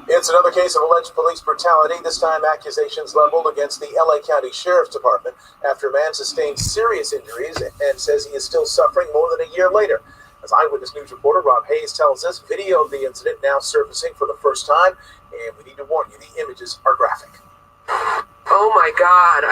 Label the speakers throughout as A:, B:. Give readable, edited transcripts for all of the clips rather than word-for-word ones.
A: It's another case of alleged police brutality, this time accusations leveled against the LA County Sheriff's Department after a man sustained serious injuries and says he is still suffering more than a year later. As Eyewitness News reporter Rob Hayes tells us, video of the incident now surfacing for the first time, and we need to warn you, the images are graphic.
B: Oh my God,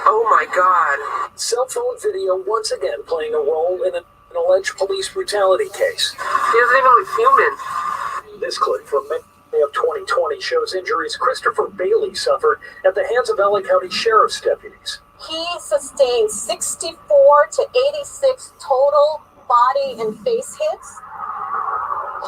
B: oh my God.
C: Cell phone video once again playing a role in an alleged police brutality case.
B: He doesn't even look human.
C: This clip from May of 2020 shows injuries Christopher Bailey suffered at the hands of LA County Sheriff's deputies.
D: He sustained 64 to 86 total body and face hits.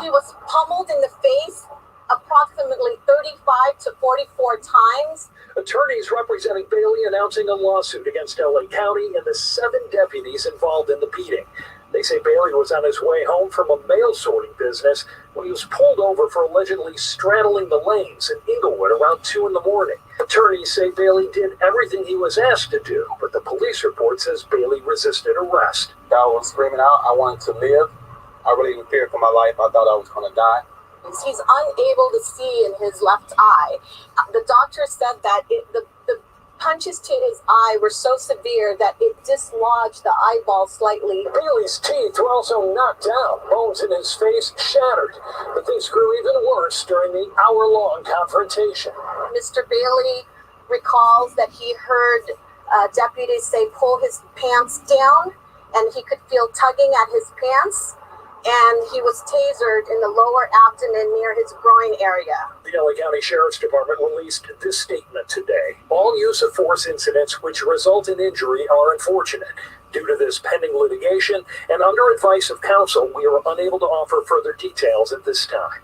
D: He was pummeled in the face approximately 35 to 44 times.
C: Attorneys representing Bailey announcing a lawsuit against LA County and the 7 deputies involved in the beating. They say Bailey was on his way home from a mail sorting business when he was pulled over for allegedly straddling the lanes in Inglewood around 2 in the morning. Attorneys say Bailey did everything he was asked to do, but the police report says Bailey resisted arrest.
E: I was screaming out, I wanted to live. I really feared for my life. I thought I was going to die.
D: He's unable to see in his left eye. The doctor said that the punches to his eye were so severe that it dislodged the eyeball slightly.
C: Bailey's teeth were also knocked out, bones in his face shattered, but things grew even worse during the hour-long confrontation.
D: Mr. Bailey recalls that he heard deputies say, pull his pants down, and he could feel tugging at his pants. And he was tasered in the lower abdomen near his groin area.
C: The LA County Sheriff's Department released this statement today. All use of force incidents which result in injury are unfortunate. Due to this pending litigation and under advice of counsel, we are unable to offer further details at this time.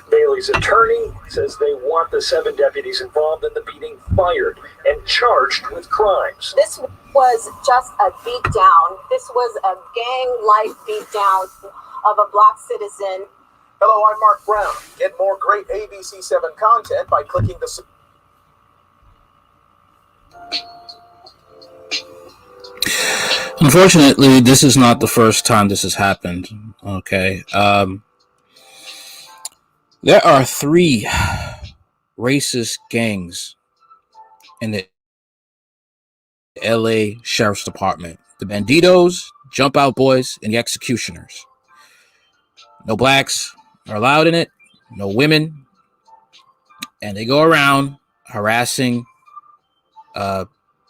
C: Bailey's attorney says they want the 7 deputies involved in the beating fired and charged with crimes.
D: This was just a beatdown. This was a gang-like beatdown of a black citizen.
A: Hello, I'm Mark Brown. Get more great ABC7 content by clicking the...
F: Unfortunately, this is not the first time this has happened. Okay. There are 3 racist gangs in the LA Sheriff's Department. The Banditos, Jump Out Boys, and the Executioners. No blacks are allowed in it, no women, and they go around harassing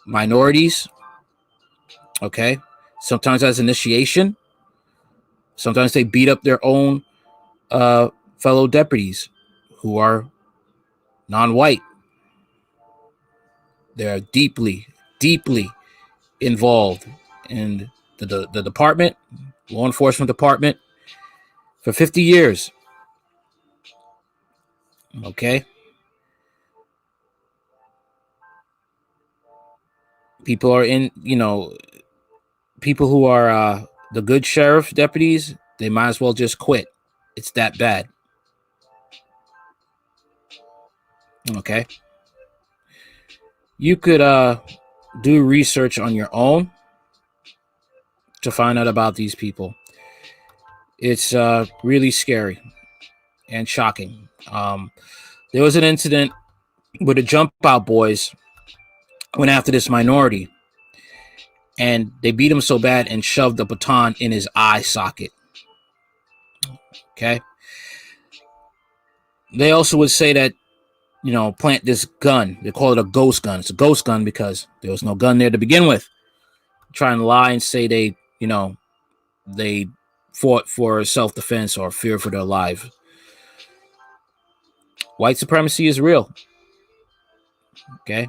F: minorities, okay? Sometimes as initiation. Sometimes they beat up their own fellow deputies who are non-white. They're deeply, deeply involved in the department, law enforcement department, for 50 years. Okay. People are in, people who are the good sheriff deputies, they might as well just quit. It's that bad. Okay. You could do research on your own to find out about these people. It's really scary and shocking. There was an incident where the Jump Out Boys went after this minority, and they beat him so bad and shoved a baton in his eye socket. Okay. They also would say that, plant this gun. They call it a ghost gun. It's a ghost gun because there was no gun there to begin with. Try and lie and say they fought for self-defense or fear for their life. White supremacy is real. Okay.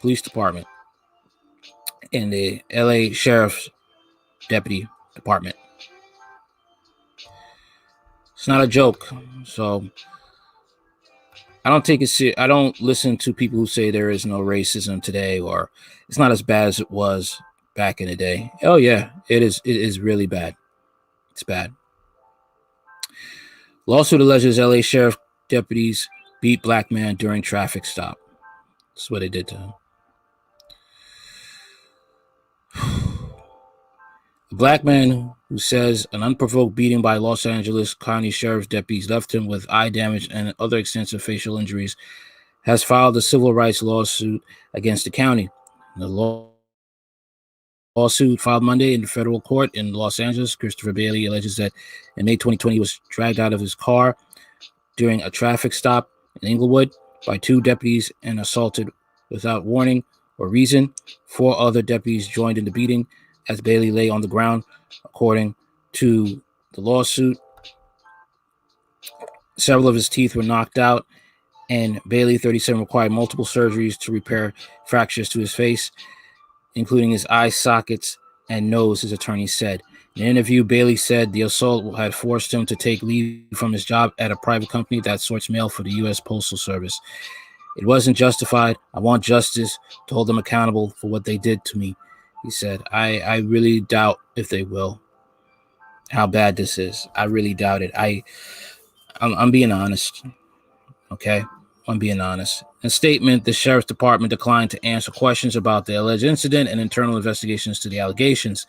F: Police department and the LA Sheriff's Deputy Department. It's not a joke. So I don't take it serious. I don't listen to people who say there is no racism today or it's not as bad as it was back in the day. Oh yeah, it is. It is really bad. It's bad. Lawsuit alleges LA Sheriff deputies beat black man during traffic stop. That's what they did to him. A black man who says an unprovoked beating by Los Angeles County Sheriff's deputies left him with eye damage and other extensive facial injuries has filed a civil rights lawsuit against the county. The lawsuit filed Monday in the federal court in Los Angeles. Christopher Bailey alleges that in May 2020 he was dragged out of his car during a traffic stop in Inglewood by 2 deputies and assaulted without warning or reason. 4 other deputies joined in the beating as Bailey lay on the ground. According to the lawsuit, several of his teeth were knocked out, and Bailey, 37, required multiple surgeries to repair fractures to his face, including his eye sockets and nose, his attorney said. In an interview, Bailey said the assault had forced him to take leave from his job at a private company that sorts mail for the U.S. Postal Service. It wasn't justified. I want justice to hold them accountable for what they did to me, he said. I really doubt if they will, how bad this is. I really doubt it. I'm being honest, okay? I'm being honest. In a statement, the Sheriff's Department declined to answer questions about the alleged incident and internal investigations to the allegations.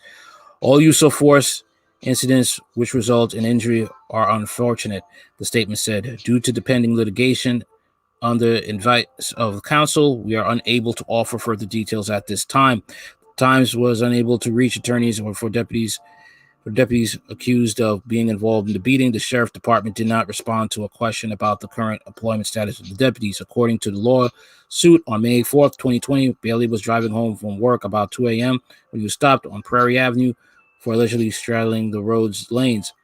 F: All use of force incidents which result in injury are unfortunate, the statement said. Due to the pending litigation under advice of counsel, we are unable to offer further details at this time. Times was unable to reach attorneys or for deputies accused of being involved in the beating. The Sheriff Department did not respond to a question about the current employment status of the deputies. According to the lawsuit, on May 4th, 2020, Bailey was driving home from work about 2 a.m. when he was stopped on Prairie Avenue for allegedly straddling the road's lanes.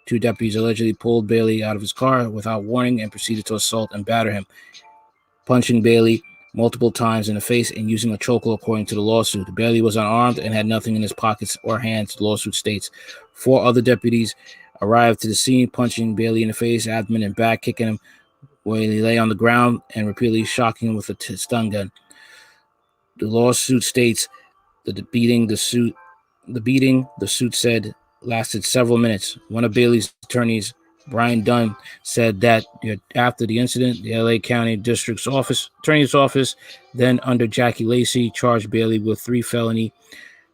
F: 2 deputies allegedly pulled Bailey out of his car without warning and proceeded to assault and batter him, punching Bailey multiple times in the face and using a chokehold, according to the lawsuit. Bailey was unarmed and had nothing in his pockets or hands, the lawsuit states. 4 other deputies arrived to the scene, punching Bailey in the face, abdomen, and back, kicking him where he lay on the ground and repeatedly shocking him with a stun gun. The lawsuit states that the suit said lasted several minutes. One of Bailey's attorneys, Brian Dunn, said that after the incident, the LA County District's Attorney's Office, then under Jackie Lacey, charged Bailey with 3 felony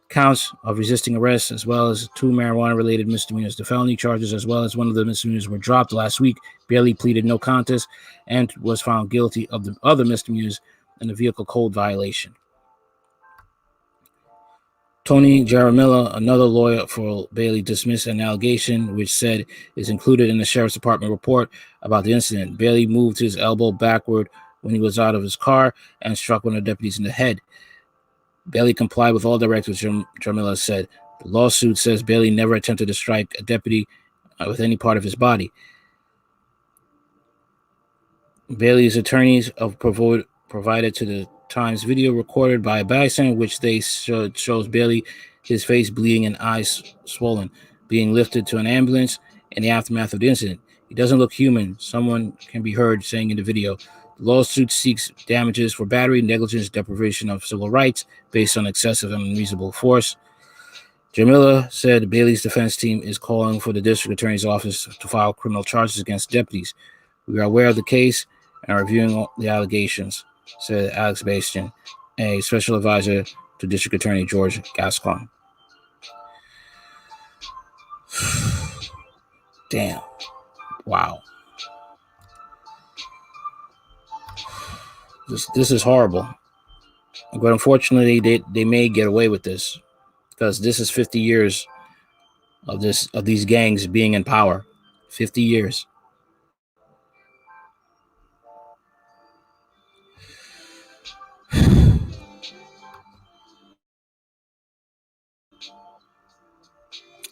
F: counts of resisting arrest, as well as 2 marijuana-related misdemeanors. The felony charges, as well as one of the misdemeanors, were dropped last week. Bailey pleaded no contest and was found guilty of the other misdemeanors and the vehicle code violation. Tony Jaramillo, another lawyer for Bailey, dismissed an allegation which said is included in the Sheriff's Department report about the incident. Bailey moved his elbow backward when he was out of his car and struck one of the deputies in the head. Bailey complied with all directives, Jaramillo said. The lawsuit says Bailey never attempted to strike a deputy with any part of his body. Bailey's attorneys have provided to the Times video recorded by a bystander, which they shows Bailey, his face bleeding and eyes swollen, being lifted to an ambulance in the aftermath of the incident. He doesn't look human, someone can be heard saying in the video. The lawsuit seeks damages for battery, negligence, deprivation of civil rights based on excessive and unreasonable force. Jamila said Bailey's defense team is calling for the district attorney's office to file criminal charges against deputies. We are aware of the case and are reviewing the allegations, said Alex Bastian, a special advisor to District Attorney George Gascon. Damn. Wow. This is horrible. But unfortunately, they may get away with this because this is 50 years of these gangs being in power. 50 years.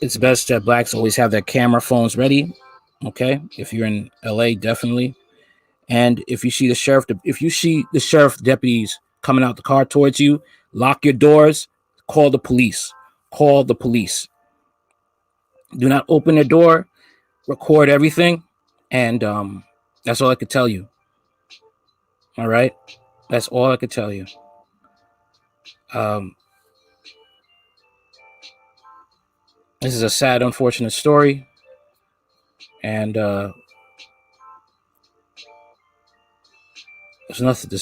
F: It's best that blacks always have their camera phones ready. Okay, if you're in LA, definitely. And if you see the sheriff deputies coming out the car towards you, lock your doors. Call the police. Call the police. Do not open the door. Record everything, and that's all I could tell you. All right, that's all I could tell you. This is a sad, unfortunate story, and there's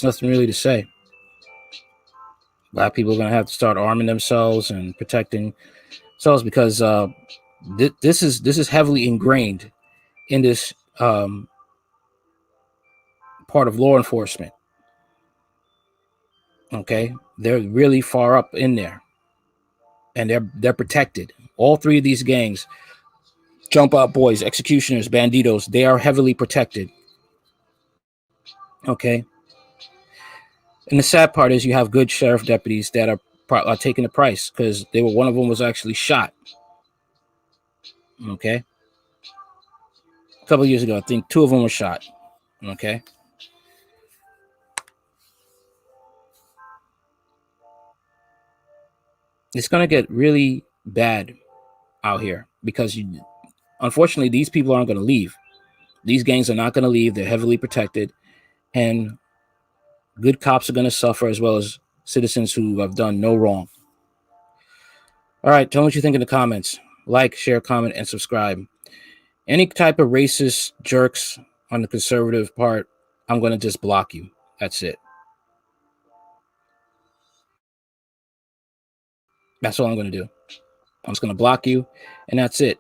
F: nothing really to say. Black people are going to have to start arming themselves and protecting themselves because this is heavily ingrained in this part of law enforcement. Okay, they're really far up in there, and they're protected. All three of these gangs, Jump Out Boys, Executioners, Banditos, they are heavily protected. Okay, and the sad part is you have good sheriff deputies that are taking the price because one of them was actually shot. Okay, a couple of years ago, I think 2 of them were shot. Okay. It's going to get really bad out here because unfortunately, these people aren't going to leave. These gangs are not going to leave. They're heavily protected, and good cops are going to suffer as well as citizens who have done no wrong. All right, tell me what you think in the comments. Like, share, comment, and subscribe. Any type of racist jerks on the conservative part, I'm going to just block you. That's it. That's all I'm going to do. I'm just going to block you, and that's it.